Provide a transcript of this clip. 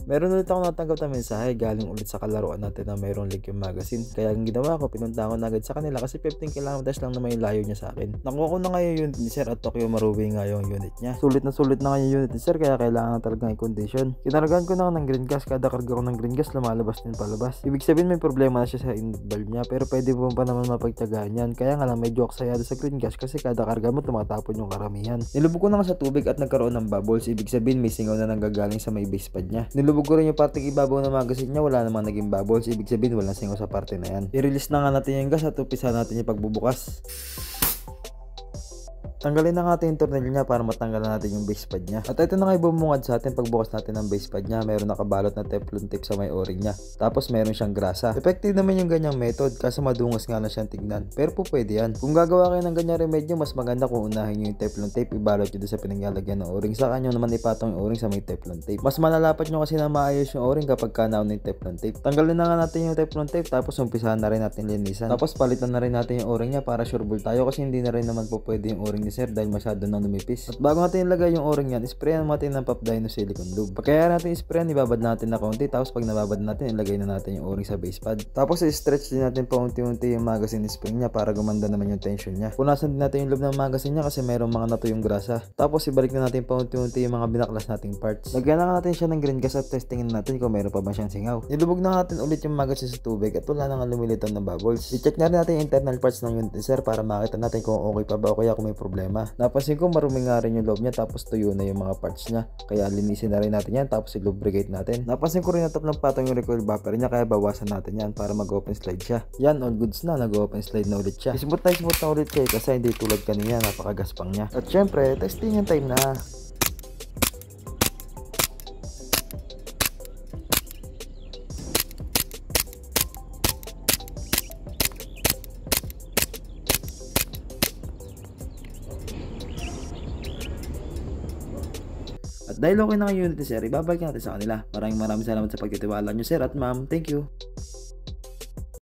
Meron ulit ako natanggap na mensahe galing ulit sa kalaruan natin na mayroong leak yung magazine. Kaya ang ginawa ko, pinunta ko na agad sa kanila kasi 15 kilometers lang naman yung layo niya sa akin. Nakuha ko na nga yung unit ni sir at Tokyo Marui nga yung unit niya. Sulit na nga yung unit ni sir kaya kailangan na talagang i-condition. Kinaragahan ko na ng green gas, kada karga ko ng green gas lumalabas din palabas. Ibig sabihin may problema na siya sa inlet valve niya pero pwede mo pa naman mapagtyagaan yan. Kaya nga lang medyo aksayado sa green gas kasi kada karga mo tumatapon yung karamihan. Nilubog ko na nga sa tubig at nagkaroon ng bubbles. Ibig sabihin may singaw na nanggagaling sa may base pad niya. Nilubog ko rin yung parteng ibabaw ng magazine niya, wala namang naging bubbles. Ibig sabihin walang singaw sa parte na yan. I-release na nga natin yung gas at umpisa natin yung pagbubukas. Tanggalin na natin yung tornilyo niya para matanggalan natin yung base pad niya. At ito na nga bumungad sa atin pagbukas natin ng base pad niya. Meron nakabalot na teflon tape sa may o-ring niya. Tapos meron siyang grasa. Effective naman yung ganyang method kasi madungos nga na siyang tignan. Pero po pwede yan. Kung gagawa kayo ng ganyang remedyo, mas maganda kung unahin nyo yung teflon tape, ibalot nyo doon sa pinaglalagyan ng o-ring. Saka nyo naman ipatong yung o-ring sa may teflon tape. Mas malalapat nyo kasi na maayos yung o-ring kapag kanaon ng teflon tape. Tanggalin na nga natin yung teflon tape tapos umpisahan na rin natin linisan. Tapos palitan na rin natin yung o-ring niya para sureball tayo kasi hindi na rin naman po pwede yung o-ring ni sir dahil masyado nang lumipis. At bago natin ilagay yung o-ring yan, sprayan natin ng Pop Dino silicone lube. Pagkaya natin sprayan, ibabad natin na konti. Tapos pag nababad natin, ilagay na natin yung o-ring sa base pad. Tapos i-stretch din natin pa unti-unti yung magazine spring niya para gumanda naman yung tension niya. Punasan din natin yung loob ng magazine niya kasi mayroong mga natuyong grasa. Tapos ibalik na natin pa unti-unti yung mga binaklas nating parts. Lagyan na natin siya ng green gas at testingin natin kung mayroon pa ba siyang singaw. Nilubog na natin ulit yung magazine sa tubig at wala nang lumilitaw na bubbles. I-check na rin natin yung internal parts ng unit sir para makita natin kung okay pa ba o kaya kung may problema. Napansin ko marumi nga rin yung loob niya tapos tuyo na yung mga parts niya. Kaya linisin na rin natin yan tapos i-lubricate natin. Napansin ko rin na tatlong patong yung recoil bumper niya kaya bawasan natin yan para mag-open slide siya. Yan, all goods na, nag-open slide na ulit siya. Smooth na ulit siya kasi hindi tulad kanina, napakagaspang niya. At syempre, testing yung time na. At dahil okay na kayo unit ni sir, ibabalik natin sa kanila. Maraming salamat sa pagtitiwala nyo sir at ma'am. Thank you.